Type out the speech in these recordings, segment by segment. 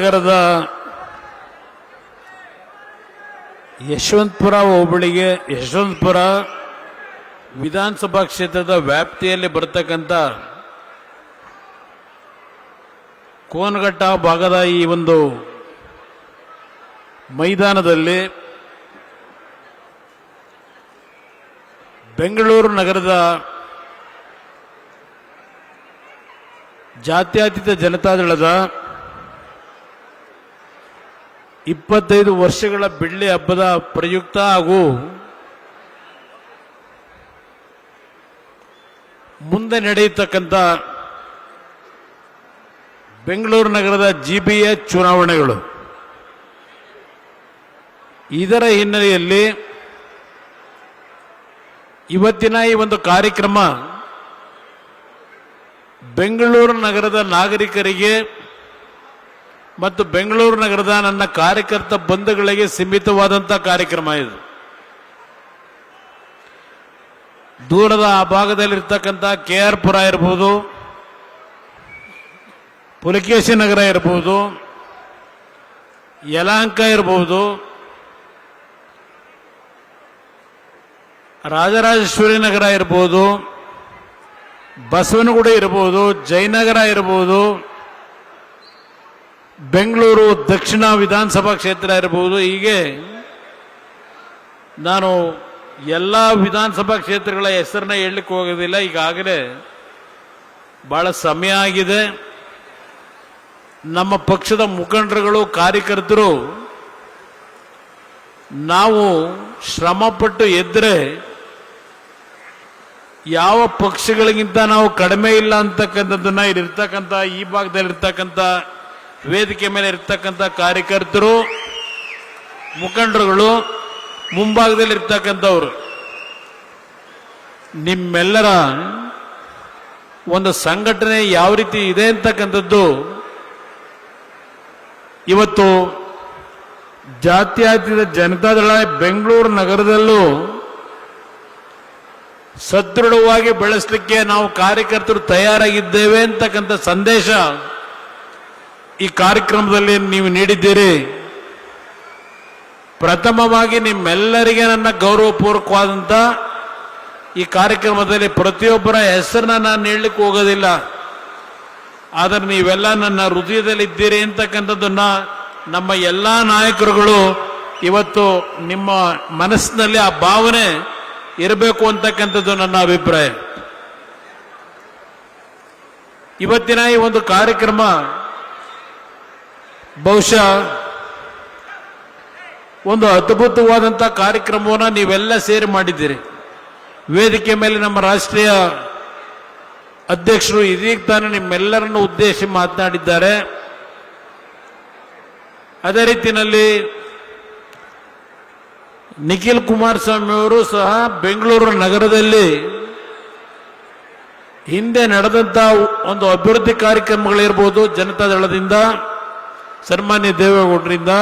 ನಗರದ ಯಶವಂತಪುರ ಹೋಬಳಿಗೆ ಯಶವಂತಪುರ ವಿಧಾನಸಭಾ ಕ್ಷೇತ್ರದ ವ್ಯಾಪ್ತಿಯಲ್ಲಿ ಬರತಕ್ಕಂಥ ಕೋನಘಟ್ಟ ಭಾಗದ ಈ ಒಂದು ಮೈದಾನದಲ್ಲಿ ಬೆಂಗಳೂರು ನಗರದ ಜಾತ್ಯತೀತ ಜನತಾದಳದ 25 ವರ್ಷಗಳ ಬೆಳ್ಳಿ ಹಬ್ಬದ ಪ್ರಯುಕ್ತ ಹಾಗೂ ಮುಂದೆ ನಡೆಯತಕ್ಕಂಥ ಬೆಂಗಳೂರು ನಗರದ ಜಿಬಿಎ ಚುನಾವಣೆಗಳು, ಇದರ ಹಿನ್ನೆಲೆಯಲ್ಲಿ ಇವತ್ತಿನ ಈ ಒಂದು ಕಾರ್ಯಕ್ರಮ ಬೆಂಗಳೂರು ನಗರದ ನಾಗರಿಕರಿಗೆ ಮತ್ತು ಬೆಂಗಳೂರು ನಗರದ ನನ್ನ ಕಾರ್ಯಕರ್ತ ಬಂಧುಗಳಿಗೆ ಸೀಮಿತವಾದಂಥ ಕಾರ್ಯಕ್ರಮ ಇದು. ದೂರದ ಆ ಭಾಗದಲ್ಲಿರ್ತಕ್ಕಂಥ KR ಪುರ ಇರ್ಬೋದು, ಪುಲಕೇಶಿ ನಗರ ಇರ್ಬೋದು, ಯಲಹಂಕ ಇರ್ಬೋದು, ರಾಜರಾಜೇಶ್ವರಿ ನಗರ ಇರ್ಬೋದು, ಬಸವನಗುಡಿ ಇರ್ಬೋದು, ಜಯನಗರ ಇರ್ಬೋದು, ಬೆಂಗಳೂರು ದಕ್ಷಿಣ ವಿಧಾನಸಭಾ ಕ್ಷೇತ್ರ ಇರಬಹುದು. ಹೀಗೆ ನಾನು ಎಲ್ಲ ವಿಧಾನಸಭಾ ಕ್ಷೇತ್ರಗಳ ಹೆಸರನ್ನ ಹೇಳಲಿಕ್ಕೆ ಹೋಗೋದಿಲ್ಲ, ಈಗಾಗಲೇ ಬಹಳ ಸಮಯ ಆಗಿದೆ. ನಮ್ಮ ಪಕ್ಷದ ಮುಖಂಡರುಗಳು, ಕಾರ್ಯಕರ್ತರು ನಾವು ಶ್ರಮಪಟ್ಟು ಎದ್ದರೆ ಯಾವ ಪಕ್ಷಗಳಿಗಿಂತ ನಾವು ಕಡಿಮೆ ಇಲ್ಲ ಅಂತಕ್ಕಂಥದ್ದನ್ನ ಇಲ್ಲಿರ್ತಕ್ಕಂಥ ಈ ಭಾಗದಲ್ಲಿರ್ತಕ್ಕಂಥ ವೇದಿಕೆ ಮೇಲೆ ಇರ್ತಕ್ಕಂಥ ಕಾರ್ಯಕರ್ತರು, ಮುಖಂಡರುಗಳು, ಮುಂಭಾಗದಲ್ಲಿರ್ತಕ್ಕಂಥವ್ರು, ನಿಮ್ಮೆಲ್ಲರ ಒಂದು ಸಂಘಟನೆ ಯಾವ ರೀತಿ ಇದೆ ಅಂತಕ್ಕಂಥದ್ದು ಇವತ್ತು ಜಾತ್ಯತೀತ ಜನತಾದಳ ಬೆಂಗಳೂರು ನಗರದಲ್ಲೂ ಸದೃಢವಾಗಿ ಬೆಳೆಸಲಿಕ್ಕೆ ನಾವು ಕಾರ್ಯಕರ್ತರು ತಯಾರಾಗಿದ್ದೇವೆ ಅಂತಕ್ಕಂಥ ಸಂದೇಶ ಈ ಕಾರ್ಯಕ್ರಮದಲ್ಲಿ ನೀವು ನೀಡಿದ್ದೀರಿ. ಪ್ರಥಮವಾಗಿ ನಿಮ್ಮೆಲ್ಲರಿಗೆ ನನ್ನ ಗೌರವಪೂರ್ವಕವಾದಂಥ ಈ ಕಾರ್ಯಕ್ರಮದಲ್ಲಿ ಪ್ರತಿಯೊಬ್ಬರ ಹೆಸರನ್ನ ನಾನು ಹೇಳಲಿಕ್ಕೆ ಹೋಗೋದಿಲ್ಲ, ಆದರೆ ನೀವೆಲ್ಲ ನನ್ನ ಹೃದಯದಲ್ಲಿದ್ದೀರಿ ಅಂತಕ್ಕಂಥದ್ದನ್ನ ನಮ್ಮ ಎಲ್ಲ ನಾಯಕರುಗಳು ಇವತ್ತು ನಿಮ್ಮ ಮನಸ್ಸಿನಲ್ಲಿ ಆ ಭಾವನೆ ಇರಬೇಕು ಅಂತಕ್ಕಂಥದ್ದು ನನ್ನ ಅಭಿಪ್ರಾಯ. ಇವತ್ತಿನ ಈ ಒಂದು ಕಾರ್ಯಕ್ರಮ ಬಹುಶಃ ಒಂದು ಅದ್ಭುತವಾದಂಥ ಕಾರ್ಯಕ್ರಮವನ್ನು ನೀವೆಲ್ಲ ಸೇರಿ ಮಾಡಿದ್ದೀರಿ. ವೇದಿಕೆ ಮೇಲೆ ನಮ್ಮ ರಾಷ್ಟ್ರೀಯ ಅಧ್ಯಕ್ಷರು ಇದೀಗ ತಾನೇ ನಿಮ್ಮೆಲ್ಲರನ್ನು ಉದ್ದೇಶಿಸಿ ಮಾತನಾಡಿದ್ದಾರೆ. ಅದೇ ರೀತಿಯಲ್ಲಿ ನಿಖಿಲ್ ಕುಮಾರಸ್ವಾಮಿ ಅವರು ಸಹ ಬೆಂಗಳೂರು ನಗರದಲ್ಲಿ ಹಿಂದೆ ನಡೆದಂಥ ಒಂದು ಅಭಿವೃದ್ಧಿ ಕಾರ್ಯಕ್ರಮಗಳಿರ್ಬೋದು, ಜನತಾದಳದಿಂದ, ಸನ್ಮಾನ್ಯ ದೇವೇಗೌಡರಿಂದ,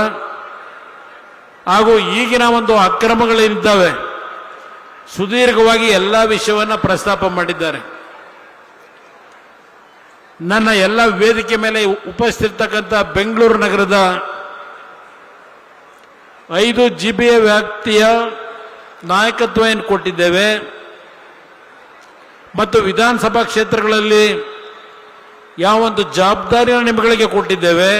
ಹಾಗೂ ಈಗಿನ ಒಂದು ಅಕ್ರಮಗಳೇನಿದ್ದಾವೆ ಸುದೀರ್ಘವಾಗಿ ಎಲ್ಲ ವಿಷಯವನ್ನು ಪ್ರಸ್ತಾಪ ಮಾಡಿದ್ದಾರೆ. ನನ್ನ ಎಲ್ಲ ವೇದಿಕೆ ಮೇಲೆ ಉಪಸ್ಥಿತಕ್ಕಂಥ ಬೆಂಗಳೂರು ನಗರದ 5 GBA ವ್ಯಾಪ್ತಿಯ ನಾಯಕತ್ವ ಏನು ಕೊಟ್ಟಿದ್ದೇವೆ ಮತ್ತು ವಿಧಾನಸಭಾ ಕ್ಷೇತ್ರಗಳಲ್ಲಿ ಯಾವ ಒಂದು ಜವಾಬ್ದಾರಿಯನ್ನು ನಿಮ್ಮಗಳಿಗೆ ಕೊಟ್ಟಿದ್ದೇವೆ,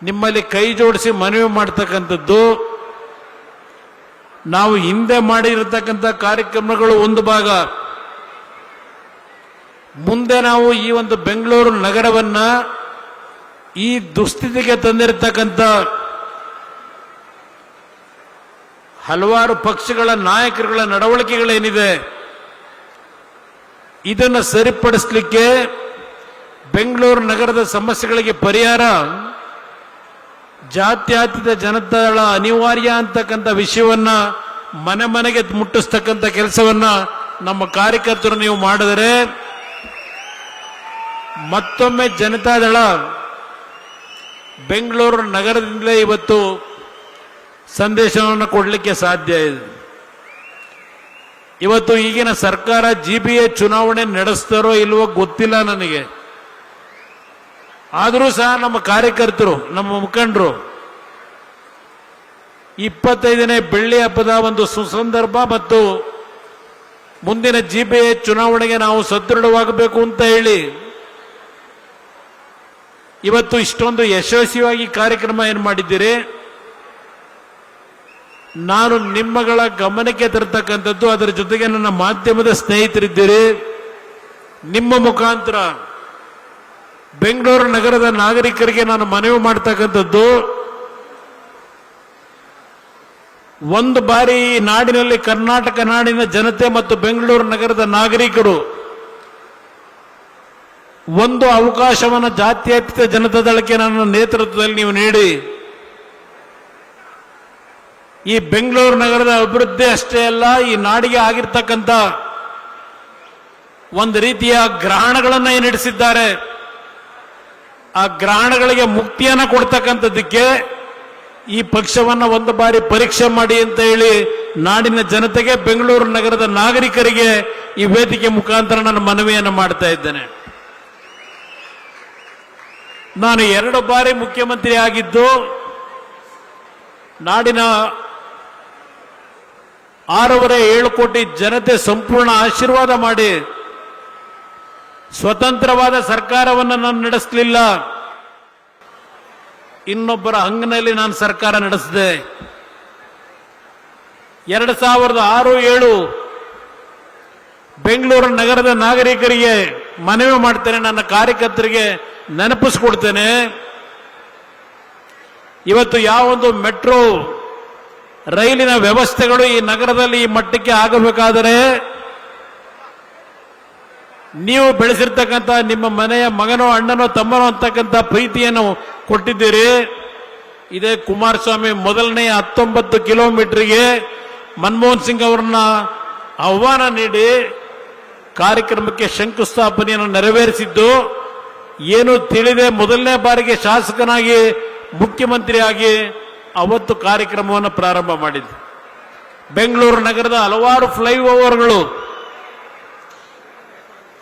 ನಿಮ್ಮಲ್ಲಿ ಕೈ ಜೋಡಿಸಿ ಮನವಿ ಮಾಡ್ತಕ್ಕಂಥದ್ದು, ನಾವು ಹಿಂದೆ ಮಾಡಿರತಕ್ಕಂಥ ಕಾರ್ಯಕ್ರಮಗಳು ಒಂದು ಭಾಗ, ಮುಂದೆ ನಾವು ಈ ಒಂದು ಬೆಂಗಳೂರು ನಗರವನ್ನ ಈ ದುಸ್ಥಿತಿಗೆ ತಂದಿರತಕ್ಕಂಥ ಹಲವಾರು ಪಕ್ಷಗಳ ನಾಯಕರುಗಳ ನಡವಳಿಕೆಗಳೇನಿದೆ ಇದನ್ನು ಸರಿಪಡಿಸಲಿಕ್ಕೆ, ಬೆಂಗಳೂರು ನಗರದ ಸಮಸ್ಯೆಗಳಿಗೆ ಪರಿಹಾರ ಜಾತ್ಯತೀತ ಜನತಾದಳ ಅನಿವಾರ್ಯ ಅಂತಕ್ಕಂಥ ವಿಷಯವನ್ನ ಮನೆ ಮನೆಗೆ ಮುಟ್ಟಿಸ್ತಕ್ಕಂಥ ಕೆಲಸವನ್ನ ನಮ್ಮ ಕಾರ್ಯಕರ್ತರು ನೀವು ಮಾಡಿದರೆ ಮತ್ತೊಮ್ಮೆ ಜನತಾದಳ ಬೆಂಗಳೂರು ನಗರದಿಂದಲೇ ಇವತ್ತು ಸಂದೇಶವನ್ನು ಕೊಡಲಿಕ್ಕೆ ಸಾಧ್ಯ ಇದೆ. ಇವತ್ತು ಈಗಿನ ಸರ್ಕಾರ GBA ಚುನಾವಣೆ ನಡೆಸ್ತಾರೋ ಇಲ್ವೋ ಗೊತ್ತಿಲ್ಲ ನನಗೆ. ಆದರೂ ಸಹ ನಮ್ಮ ಕಾರ್ಯಕರ್ತರು, ನಮ್ಮ ಮುಖಂಡರು 25ನೇ ಬೆಳ್ಳಿ ಹಬ್ಬದ ಒಂದು ಸುಸಂದರ್ಭ ಮತ್ತು ಮುಂದಿನ ಜಿಬಿಎ ಚುನಾವಣೆಗೆ ನಾವು ಸದೃಢವಾಗಬೇಕು ಅಂತ ಹೇಳಿ ಇವತ್ತು ಇಷ್ಟೊಂದು ಯಶಸ್ವಿಯಾಗಿ ಕಾರ್ಯಕ್ರಮ ಏನು ಮಾಡಿದ್ದೀರಿ, ನಾನು ನಿಮ್ಮಗಳ ಗಮನಕ್ಕೆ ತರತಕ್ಕಂಥದ್ದು, ಅದರ ಜೊತೆಗೆ ನನ್ನ ಮಾಧ್ಯಮದ ಸ್ನೇಹಿತರಿದ್ದೀರಿ, ನಿಮ್ಮ ಮುಖಾಂತರ ಬೆಂಗಳೂರು ನಗರದ ನಾಗರಿಕರಿಗೆ ನಾನು ಮನವಿ ಮಾಡ್ತಕ್ಕಂಥದ್ದು, ಒಂದು ಬಾರಿ ಈ ನಾಡಿನಲ್ಲಿ ಕರ್ನಾಟಕ ನಾಡಿನ ಜನತೆ ಮತ್ತು ಬೆಂಗಳೂರು ನಗರದ ನಾಗರಿಕರು ಒಂದು ಅವಕಾಶವನ್ನು ಜಾತ್ಯತೀತ ಜನತಾದಳಕ್ಕೆ ನನ್ನ ನೇತೃತ್ವದಲ್ಲಿ ನೀವು ನೀಡಿ ಈ ಬೆಂಗಳೂರು ನಗರದ ಅಭಿವೃದ್ಧಿ ಅಷ್ಟೇ ಅಲ್ಲ, ಈ ನಾಡಿಗೆ ಆಗಿರ್ತಕ್ಕಂಥ ಒಂದು ರೀತಿಯ ಗ್ರಹಣಗಳನ್ನು ಏನು ನಡೆಸಿದ್ದಾರೆ, ಆ ಗ್ರಹಣಗಳಿಗೆ ಮುಕ್ತಿಯನ್ನು ಕೊಡ್ತಕ್ಕಂಥದ್ದಕ್ಕೆ ಈ ಪಕ್ಷವನ್ನು ಒಂದು ಬಾರಿ ಪರೀಕ್ಷೆ ಮಾಡಿ ಅಂತ ಹೇಳಿ ನಾಡಿನ ಜನತೆಗೆ, ಬೆಂಗಳೂರು ನಗರದ ನಾಗರಿಕರಿಗೆ ಈ ವೇದಿಕೆ ಮುಖಾಂತರ ನಾನು ಮನವಿಯನ್ನು ಮಾಡ್ತಾ ಇದ್ದೇನೆ. ನಾನು 2 ಬಾರಿ ಮುಖ್ಯಮಂತ್ರಿ ಆಗಿದ್ದು ನಾಡಿನ 6.5 ಕೋಟಿ ಜನತೆ ಸಂಪೂರ್ಣ ಆಶೀರ್ವಾದ ಮಾಡಿ ಸ್ವತಂತ್ರವಾದ ಸರ್ಕಾರವನ್ನು ನಾನು ನಡೆಸಲಿಲ್ಲ, ಇನ್ನೊಬ್ಬರ ಹಂಗಿನಲ್ಲಿ ನಾನು ಸರ್ಕಾರ ನಡೆಸಿದೆ. 2006-7 ಬೆಂಗಳೂರು ನಗರದ ನಾಗರಿಕರಿಗೆ ಮನವಿ ಮಾಡ್ತೇನೆ, ನನ್ನ ಕಾರ್ಯಕರ್ತರಿಗೆ ನೆನಪಿಸ್ಕೊಡ್ತೇನೆ. ಇವತ್ತು ಯಾವೊಂದು ಮೆಟ್ರೋ ರೈಲಿನ ವ್ಯವಸ್ಥೆಗಳು ಈ ನಗರದಲ್ಲಿ ಈ ಮಟ್ಟಕ್ಕೆ ಆಗಬೇಕಾದರೆ ನೀವು ಬೆಳೆಸಿರ್ತಕ್ಕಂಥ ನಿಮ್ಮ ಮನೆಯ ಮಗನೋ ಅಣ್ಣನೋ ತಮ್ಮನೋ ಅಂತಕ್ಕಂಥ ಪ್ರೀತಿಯನ್ನು ಕೊಟ್ಟಿದ್ದೀರಿ. ಇದೇ ಕುಮಾರಸ್ವಾಮಿ ಮೊದಲನೆಯ 19 ಕಿಲೋಮೀಟರ್ಗೆ ಮನಮೋಹನ್ ಸಿಂಗ್ ಅವರನ್ನ ಆಹ್ವಾನ ನೀಡಿ ಕಾರ್ಯಕ್ರಮಕ್ಕೆ ಶಂಕುಸ್ಥಾಪನೆಯನ್ನು ನೆರವೇರಿಸಿದ್ದು ಏನು ತಿಳಿದೆ ಮೊದಲನೇ ಬಾರಿಗೆ ಶಾಸಕನಾಗಿ ಮುಖ್ಯಮಂತ್ರಿಯಾಗಿ ಅವತ್ತು ಕಾರ್ಯಕ್ರಮವನ್ನು ಪ್ರಾರಂಭ ಮಾಡಿದ್ದು. ಬೆಂಗಳೂರು ನಗರದ ಹಲವಾರು ಫ್ಲೈಓವರ್ಗಳು,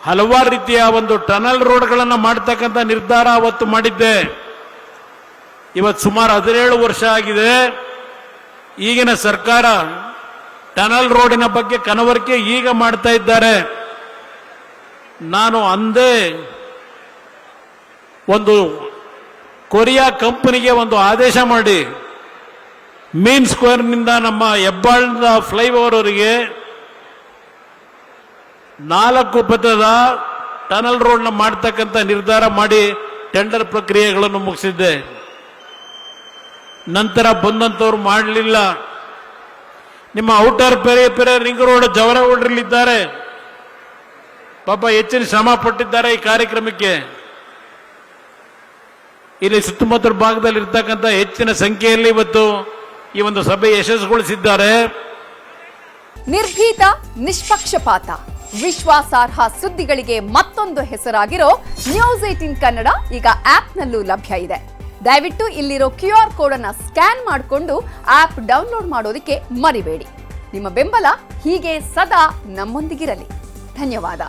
ಹಲವಾರು ರೀತಿಯ ಒಂದು ಟನಲ್ ರೋಡ್ಗಳನ್ನು ಮಾಡತಕ್ಕಂಥ ನಿರ್ಧಾರ ಅವತ್ತು ಮಾಡಿದ್ದೆ. ಇವತ್ತು ಸುಮಾರು 17 ವರ್ಷ ಆಗಿದೆ. ಈಗಿನ ಸರ್ಕಾರ ಟನಲ್ ರೋಡಿನ ಬಗ್ಗೆ ಕನವರಿಕೆ ಈಗ ಮಾಡ್ತಾ ಇದ್ದಾರೆ. ನಾನು ಅಂದೇ ಒಂದು ಕೊರಿಯಾ ಕಂಪನಿಗೆ ಒಂದು ಆದೇಶ ಮಾಡಿ ಮೀನ್ ಸ್ಕ್ವೇರ್ನಿಂದ ನಮ್ಮ ಹೆಬ್ಬಾಳದ ಫ್ಲೈಓವರ್ ಅವರಿಗೆ 4 ಪಥದ ಟನಲ್ ರೋಡ್ನ ಮಾಡತಕ್ಕಂಥ ನಿರ್ಧಾರ ಮಾಡಿ ಟೆಂಡರ್ ಪ್ರಕ್ರಿಯೆಗಳನ್ನು ಮುಗಿಸಿದ್ದೆ. ನಂತರ ಬಂದಂತವ್ರು ಮಾಡಲಿಲ್ಲ. ನಿಮ್ಮ ಔಟರ್ ಪೆರೆ ರಿಂಗ್ ರೋಡ್ ಜವರಗೌಡರಲ್ಲಿದ್ದಾರೆ, ಪಾಪ ಹೆಚ್ಚಿನ ಶ್ರಮ ಪಟ್ಟಿದ್ದಾರೆ ಈ ಕಾರ್ಯಕ್ರಮಕ್ಕೆ. ಇಲ್ಲಿ ಸುತ್ತಮುತ್ತಲ ಭಾಗದಲ್ಲಿ ಇರ್ತಕ್ಕಂಥ ಹೆಚ್ಚಿನ ಸಂಖ್ಯೆಯಲ್ಲಿ ಇವತ್ತು ಈ ಒಂದು ಸಭೆ ಯಶಸ್ಸುಗೊಳಿಸಿದ್ದಾರೆ. ನಿರ್ಭೀತ, ನಿಷ್ಪಕ್ಷಪಾತ, ವಿಶ್ವಾಸಾರ್ಹ ಸುದ್ದಿಗಳಿಗೆ ಮತ್ತೊಂದು ಹೆಸರಾಗಿರೋ ನ್ಯೂಸ್ 18 ಕನ್ನಡ ಈಗ ಆಪ್ನಲ್ಲೂ ಲಭ್ಯ ಇದೆ. ದಯವಿಟ್ಟು ಇಲ್ಲಿರೋ QR ಕೋಡ್ ಅನ್ನು ಸ್ಕ್ಯಾನ್ ಮಾಡಿಕೊಂಡು ಆಪ್ ಡೌನ್ಲೋಡ್ ಮಾಡೋದಕ್ಕೆ ಮರಿಬೇಡಿ. ನಿಮ್ಮ ಬೆಂಬಲ ಹೀಗೆ ಸದಾ ನಮ್ಮೊಂದಿಗಿರಲಿ. ಧನ್ಯವಾದ.